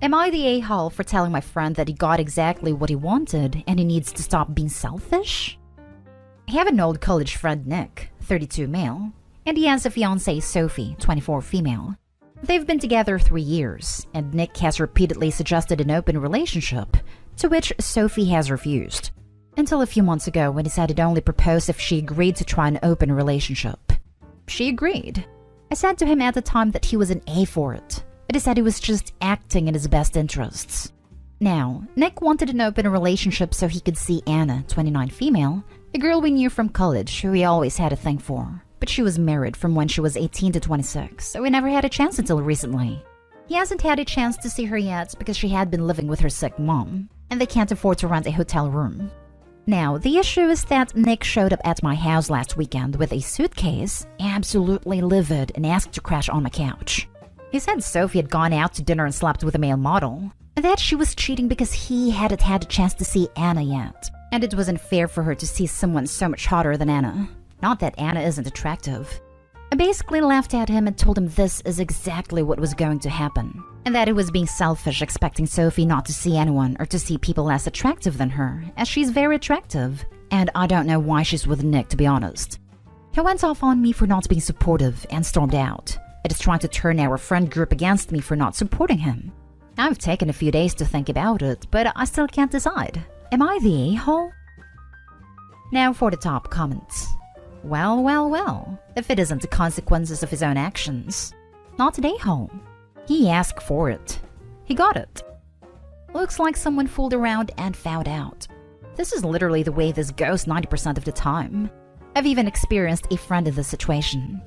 Am I the a-hole for telling my friend that he got exactly what he wanted and he needs to stop being selfish? I have an old college friend, Nick, 32 male, and he has a fiancée, Sophie, 24 female. They've been together 3 years, and Nick has repeatedly suggested an open relationship, to which Sophie has refused. Until a few months ago when he said he'd only propose if she agreed to try an open relationship. She agreed. I said to him at the time that he was an A for it, but he said he was just acting in his best interests. Now, Nick wanted an open relationship so he could see Anna, 29 female, a girl we knew from college who he always had a thing for. But she was married from when she was 18 to 26, so we never had a chance until recently. He hasn't had a chance to see her yet because she had been living with her sick mom, and they can't afford to rent a hotel room. Now, the issue is that Nick showed up at my house last weekend with a suitcase, absolutely livid, and asked to crash on my couch. He said Sophie had gone out to dinner and slept with a male model, and that she was cheating because he hadn't had a chance to see Anna yet, and it wasn't fair for her to see someone so much hotter than Anna. Not that Anna isn't attractive. I basically laughed at him and told him this is exactly what was going to happen, and that it was being selfish expecting Sophie not to see anyone or to see people less attractive than her, as she's very attractive, and I don't know why she's with Nick, to be honest. He went off on me for not being supportive and stormed out. It is trying to turn our friend group against me for not supporting him. I've taken a few days to think about it, but I still can't decide. Am I the a-hole? Now for the top comments. Well, if it isn't the consequences of his own actions. Not an a-hole. He asked for it. He got it. Looks like someone fooled around and found out. This is literally the way this goes 90% of the time. I've even experienced a friend in this situation.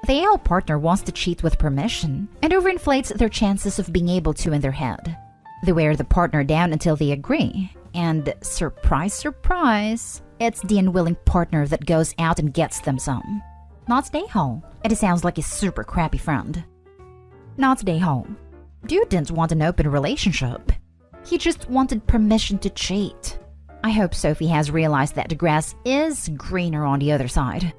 The a-hole partner wants to cheat with permission and overinflates their chances of being able to in their head. They wear the partner down until they agree, and surprise, surprise, it's the unwilling partner that goes out and gets them some. Not the a-hole. It sounds like a super crappy friend. Not the a-hole. Dude didn't want an open relationship. He just wanted permission to cheat. I hope Sophie has realized that the grass is greener on the other side.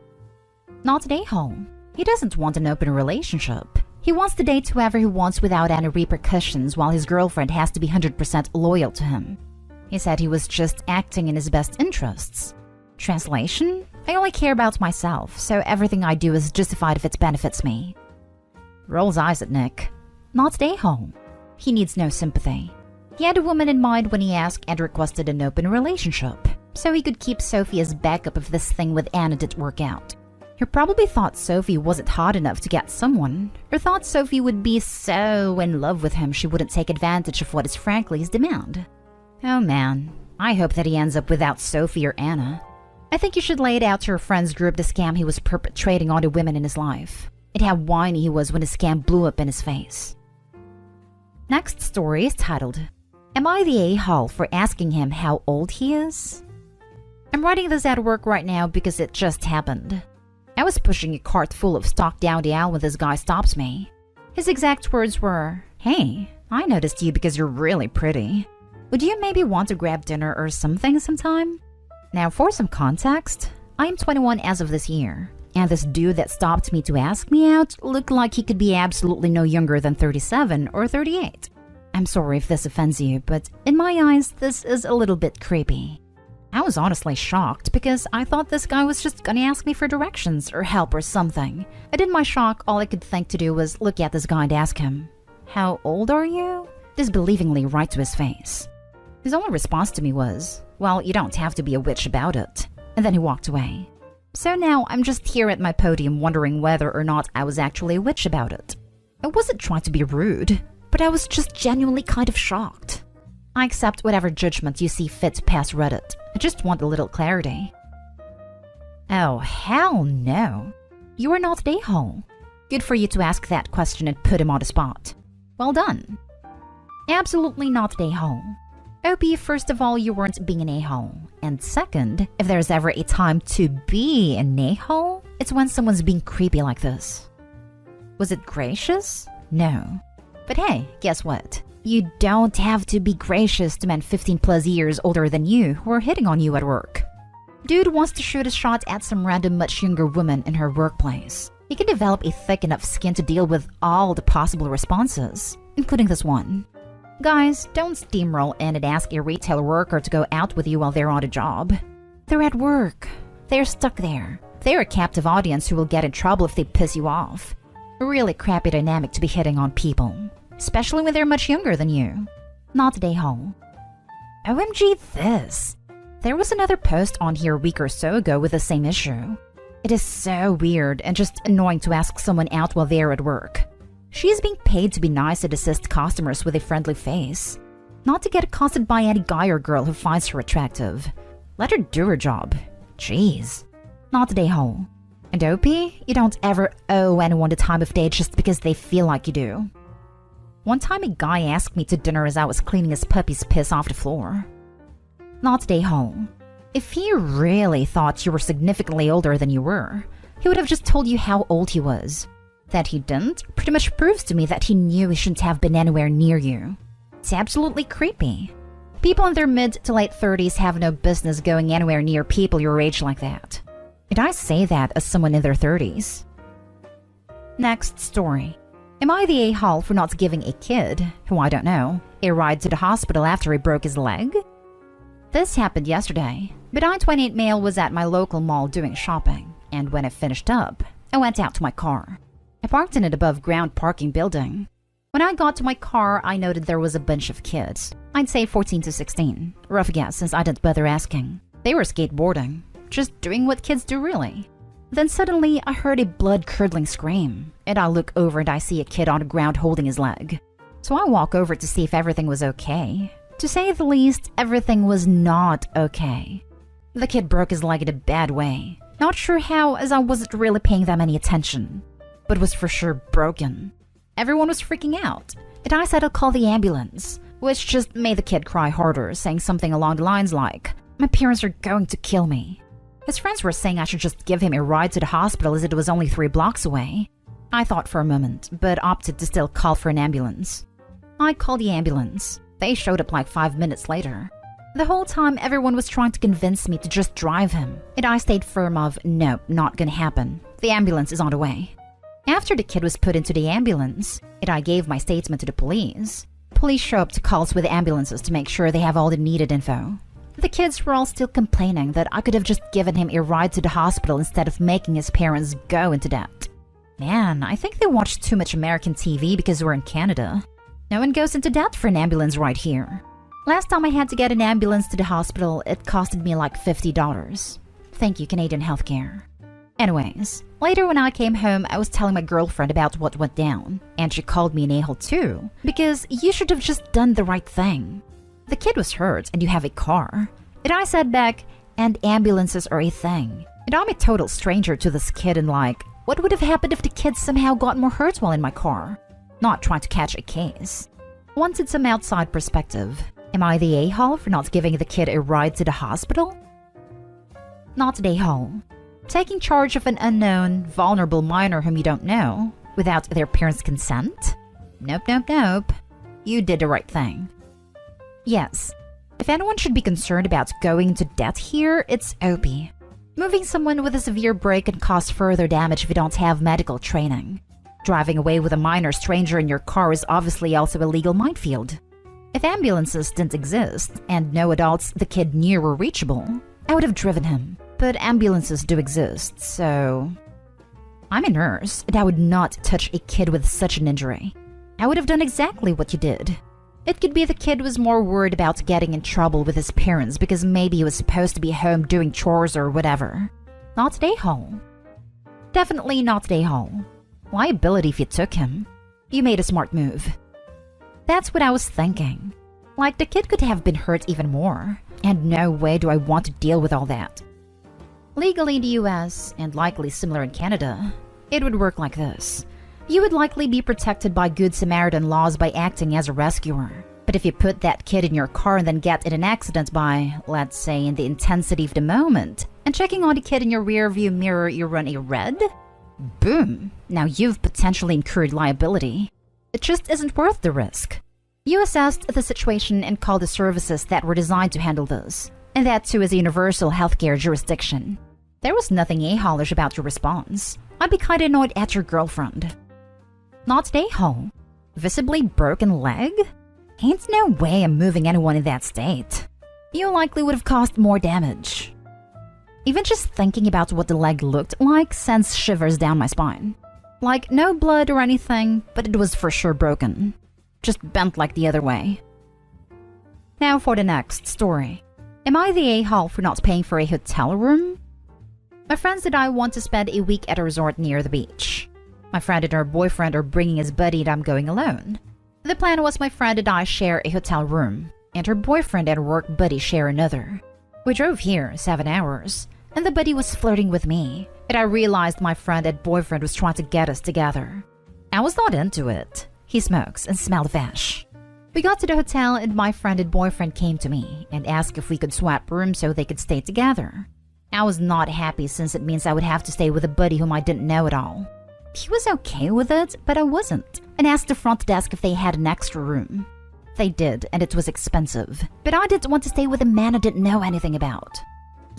Not the a-hole. He doesn't want an open relationship. He wants to date whoever he wants without any repercussions while his girlfriend has to be 100% loyal to him. He said he was just acting in his best interests. Translation? I only care about myself, so everything I do is justified if it benefits me. Rolls eyes at Nick. Not the a-hole. He needs no sympathy. He had a woman in mind when he asked and requested an open relationship, so he could keep Sophie as backup if this thing with Anna didn't work out. He probably thought Sophie wasn't hot enough to get someone, or thought Sophie would be so in love with him she wouldn't take advantage of what is frankly his demand. Oh man, I hope that he ends up without Sophie or Anna. I think you should lay it out to your friends group the scam he was perpetrating on the women in his life, and how whiny he was when the scam blew up in his face. Next story is titled, Am I the a-hole for asking him how old he is? I'm writing this at work right now because it just happened. I was pushing a cart full of stock down the aisle when this guy stops me. His exact words were, "Hey, I noticed you because you're really pretty. Would you maybe want to grab dinner or something sometime?" Now for some context, I am 21 as of this year, and this dude that stopped me to ask me out looked like he could be absolutely no younger than 37 or 38. I'm sorry if this offends you, but in my eyes, this is a little bit creepy. I was honestly shocked because I thought this guy was just gonna ask me for directions or help or something. And in my shock, all I could think to do was look at this guy and ask him, "How old are you?" disbelievingly right to his face. His only response to me was, "Well, you don't have to be a witch about it." And then he walked away. So now I'm just here at my podium wondering whether or not I was actually a witch about it. I wasn't trying to be rude, but I was just genuinely kind of shocked. I accept whatever judgment you see fit past Reddit. I just want a little clarity. Oh, hell no. You are not the a-hole. Good for you to ask that question and put him on the spot. Well done. Absolutely not the a-hole. OP, first of all, you weren't being an a-hole. And second, if there's ever a time to be an a-hole, it's when someone's being creepy like this. Was it gracious? No. But hey, guess what? You don't have to be gracious to men 15 plus years older than you who are hitting on you at work. Dude wants to shoot a shot at some random much younger woman in her workplace. He can develop a thick enough skin to deal with all the possible responses, including this one. Guys, don't steamroll in and ask a retail worker to go out with you while they're on a job. They're at work. They're stuck there. They're a captive audience who will get in trouble if they piss you off. A really crappy dynamic to be hitting on people, especially when they're much younger than you. Not today, Hall. OMG this. There was another post on here a week or so ago with the same issue. It is so weird and just annoying to ask someone out while they're at work. She is being paid to be nice and assist customers with a friendly face, not to get accosted by any guy or girl who finds her attractive. Let her do her job. Jeez. Not today, Hall. And OP, you don't ever owe anyone the time of day just because they feel like you do. One time a guy asked me to dinner as I was cleaning his puppy's piss off the floor. Not today, Hall. If he really thought you were significantly older than you were, he would have just told you how old he was. That he didn't pretty much proves to me that he knew he shouldn't have been anywhere near you. It's absolutely creepy. People in their mid to late 30s have no business going anywhere near people your age like that. And I say that as someone in their 30s. Next story. Am I the a-hole for not giving a kid, who I don't know, a ride to the hospital after he broke his leg? This happened yesterday, but I, 28 male, was at my local mall doing shopping, and when I finished up, I went out to my car. I parked in an above-ground parking building. When I got to my car, I noted there was a bunch of kids. I'd say 14 to 16. Rough guess since I didn't bother asking. They were skateboarding. Just doing what kids do, really. Then suddenly, I heard a blood-curdling scream, and I look over and I see a kid on the ground holding his leg. So I walk over to see if everything was okay. To say the least, everything was not okay. The kid broke his leg in a bad way. Not sure how, as I wasn't really paying that many attention. But was for sure broken. Everyone was freaking out, and I said I'll call the ambulance, which just made the kid cry harder, saying something along the lines like, "My parents are going to kill me." His friends were saying I should just give him a ride to the hospital as it was only 3 blocks away. I thought for a moment, but opted to still call for an ambulance. I called the ambulance. They showed up like 5 minutes later. The whole time, everyone was trying to convince me to just drive him, and I stayed firm of, nope, not gonna happen. The ambulance is on the way. After the kid was put into the ambulance, and I gave my statement to the police, police show up to calls with ambulances to make sure they have all the needed info. The kids were all still complaining that I could have just given him a ride to the hospital instead of making his parents go into debt. Man, I think they watch too much American TV because we're in Canada. No one goes into debt for an ambulance ride here. Last time I had to get an ambulance to the hospital, it costed me like $50. Thank you, Canadian healthcare. Anyways, later when I came home, I was telling my girlfriend about what went down, and she called me an a-hole too, because you should have just done the right thing. The kid was hurt, and you have a car. And I said back, and ambulances are a thing. And I'm a total stranger to this kid and like, what would have happened if the kid somehow got more hurt while in my car? Not trying to catch a case. Wanted some outside perspective. Am I the a-hole for not giving the kid a ride to the hospital? Not the a-hole. Taking charge of an unknown, vulnerable minor whom you don't know, without their parents' consent? Nope, nope, nope. You did the right thing. Yes, if anyone should be concerned about going into debt here, it's OP. Moving someone with a severe break can cause further damage if you don't have medical training. Driving away with a minor stranger in your car is obviously also a legal minefield. If ambulances didn't exist, and no adults the kid knew were reachable, I would have driven him. But ambulances do exist, so... I'm a nurse, and I would not touch a kid with such an injury. I would have done exactly what you did. It could be the kid was more worried about getting in trouble with his parents because maybe he was supposed to be home doing chores or whatever. Not today, Hall. Definitely not today, Hall. Liability if you took him. You made a smart move. That's what I was thinking. Like, the kid could have been hurt even more, and no way do I want to deal with all that. Legally in the US, and likely similar in Canada, it would work like this. You would likely be protected by Good Samaritan laws by acting as a rescuer. But if you put that kid in your car and then get in an accident by, let's say, in the intensity of the moment, and checking on the kid in your rearview mirror you run a red? Boom! Now you've potentially incurred liability. It just isn't worth the risk. You assessed the situation and called the services that were designed to handle this. And that too is a universal healthcare jurisdiction. There was nothing a-holish about your response. I'd be kinda annoyed at your girlfriend. Not a-hole. Visibly broken leg? Ain't no way I'm moving anyone in that state. You likely would have caused more damage. Even just thinking about what the leg looked like sends shivers down my spine. Like, no blood or anything, but it was for sure broken. Just bent like the other way. Now for the next story. Am I the a-hole for not paying for a hotel room? My friends and I want to spend a week at a resort near the beach. My friend and her boyfriend are bringing his buddy and I'm going alone. The plan was my friend and I share a hotel room, and her boyfriend and her work buddy share another. We drove here 7 hours, and the buddy was flirting with me, and I realized my friend and boyfriend was trying to get us together. I was not into it. He smokes and smelled fish. We got to the hotel and my friend and boyfriend came to me and asked if we could swap rooms so they could stay together. I was not happy since it means I would have to stay with a buddy whom I didn't know at all. He was okay with it, but I wasn't, and asked the front desk if they had an extra room. They did, and it was expensive, but I didn't want to stay with a man I didn't know anything about.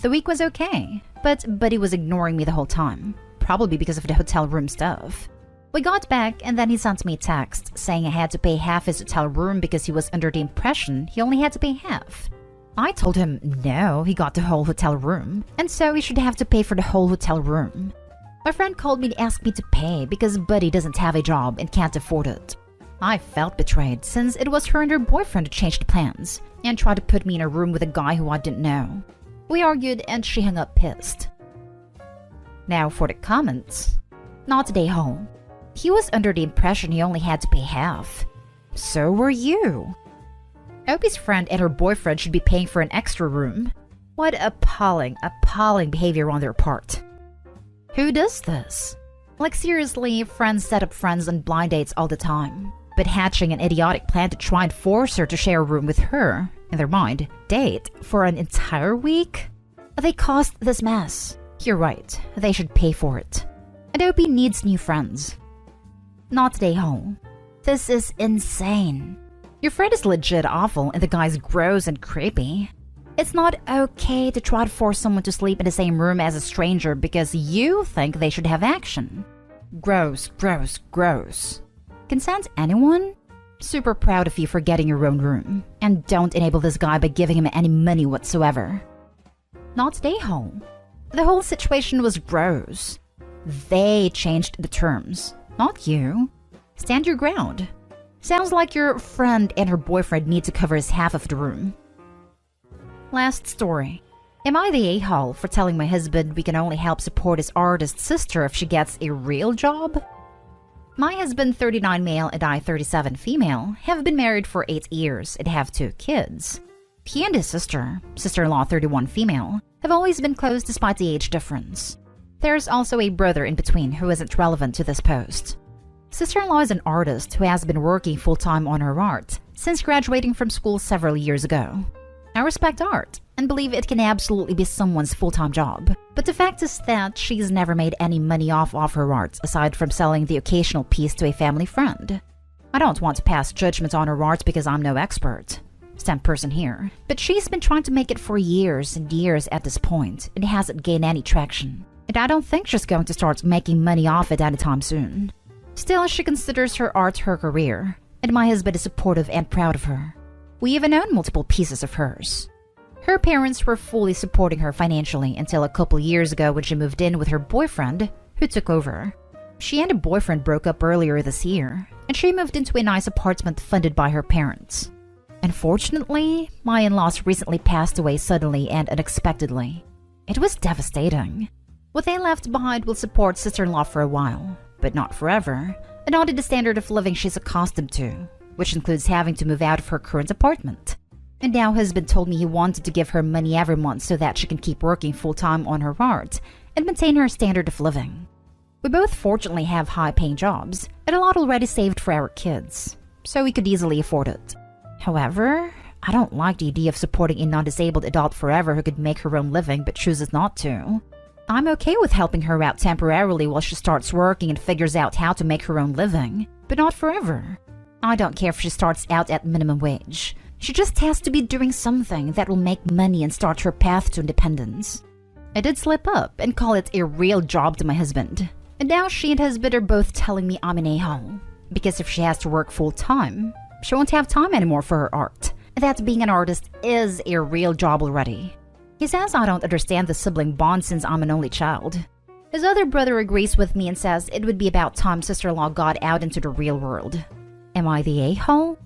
The week was okay, but Buddy was ignoring me the whole time, probably because of the hotel room stuff. We got back, and then he sent me a text saying I had to pay half his hotel room because he was under the impression he only had to pay half. I told him no, he got the whole hotel room, and so he should have to pay for the whole hotel room. My friend called me to ask me to pay because Buddy doesn't have a job and can't afford it. I felt betrayed since it was her and her boyfriend who changed plans and tried to put me in a room with a guy who I didn't know. We argued and she hung up pissed. Now for the comments. Not today home. He was under the impression he only had to pay half. So were you. Opie's friend and her boyfriend should be paying for an extra room. What appalling behavior on their part. Who does this? Like seriously, friends set up friends on blind dates all the time. But hatching an idiotic plan to try and force her to share a room with her, in their mind, date, for an entire week? They caused this mess. You're right, they should pay for it. And Opie needs new friends. Not today home. This is insane. Your friend is legit awful and the guy's gross and creepy. It's not okay to try to force someone to sleep in the same room as a stranger because you think they should have action. Gross, gross, gross. Consent anyone? Super proud of you for getting your own room. And don't enable this guy by giving him any money whatsoever. Not stay home. The whole situation was gross. They changed the terms, not you. Stand your ground. Sounds like your friend and her boyfriend need to cover his half of the room. Last story. Am I the a-hole for telling my husband we can only help support his artist sister if she gets a real job? My husband, 39 male, and I, 37 female, have been married for 8 years and have 2 kids. He and his sister-in-law, 31 female, have always been close despite the age difference. There's also a brother in between who isn't relevant to this post. Sister-in-law is an artist who has been working full-time on her art since graduating from school several years ago. I respect art and believe it can absolutely be someone's full-time job, but the fact is that she's never made any money off of her art aside from selling the occasional piece to a family friend. I don't want to pass judgment on her art because I'm no expert. Stamp person here. But she's been trying to make it for years and years at this point and hasn't gained any traction. And I don't think she's going to start making money off it anytime soon. Still, she considers her art her career, and my husband is supportive and proud of her. We even own multiple pieces of hers. Her parents were fully supporting her financially until a couple years ago when she moved in with her boyfriend, who took over. She and a boyfriend broke up earlier this year, and she moved into a nice apartment funded by her parents. Unfortunately, my in-laws recently passed away suddenly and unexpectedly. It was devastating. What they left behind will support sister-in-law for a while, but not forever, and not at the standard of living she's accustomed to, which includes having to move out of her current apartment. And now husband told me he wanted to give her money every month so that she can keep working full-time on her art and maintain her standard of living. We both fortunately have high-paying jobs and a lot already saved for our kids, so we could easily afford it. However, I don't like the idea of supporting a non-disabled adult forever who could make her own living but chooses not to. I'm okay with helping her out temporarily while she starts working and figures out how to make her own living, but not forever. I don't care if she starts out at minimum wage. She just has to be doing something that will make money and start her path to independence. I did slip up and call it a real job to my husband, and now she and husband are both telling me I'm an a-hole. Because if she has to work full-time, She won't have time anymore for her art. That being an artist is a real job already. He says I don't understand the sibling bond since I'm an only child. His other brother agrees with me and says it would be about time sister-in-law got out into the real world. Am I the a-hole?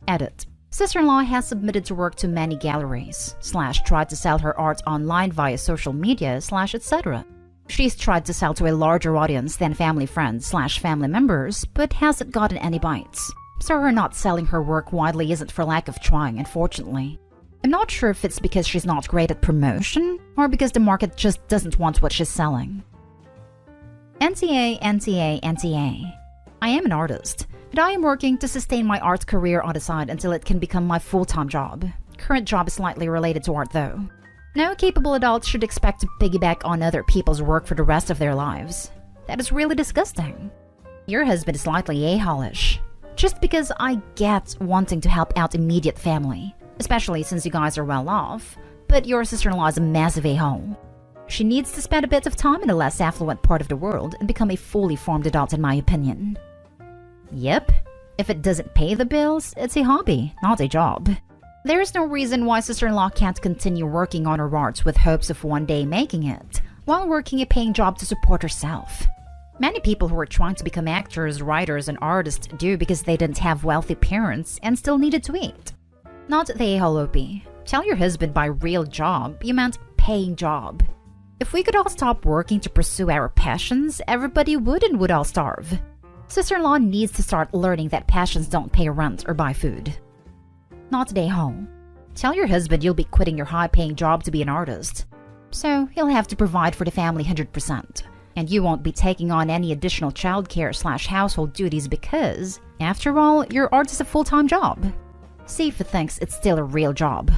Edit. Sister-in-law has submitted to work to many galleries, / tried to sell her art online via social media / etc. She's tried to sell to a larger audience than family friends / family members, but hasn't gotten any bites. So her not selling her work widely isn't for lack of trying, unfortunately. I'm not sure if it's because she's not great at promotion, or because the market just doesn't want what she's selling. NTA, NTA, NTA. I am an artist, but I am working to sustain my art career on the side until it can become my full-time job. Current job is slightly related to art though. No capable adult should expect to piggyback on other people's work for the rest of their lives. That is really disgusting. Your husband is slightly a-holish. Just because I get wanting to help out immediate family, especially since you guys are well off, but your sister-in-law is a massive a-hole. She needs to spend a bit of time in a less affluent part of the world and become a fully formed adult in my opinion. Yep, if it doesn't pay the bills, it's a hobby, not a job. There is no reason why sister-in-law can't continue working on her art with hopes of one day making it, while working a paying job to support herself. Many people who are trying to become actors, writers, and artists do because they didn't have wealthy parents and still needed to eat. Not the a-hole OP. Tell your husband by real job, you meant paying job. If we could all stop working to pursue our passions, everybody would and would all starve. Sister-in-law needs to start learning that passions don't pay rent or buy food. Not the a-hole. Tell your husband you'll be quitting your high-paying job to be an artist. So he'll have to provide for the family 100%. And you won't be taking on any additional childcare / household duties because, after all, your art is a full-time job. See if he thinks it's still a real job.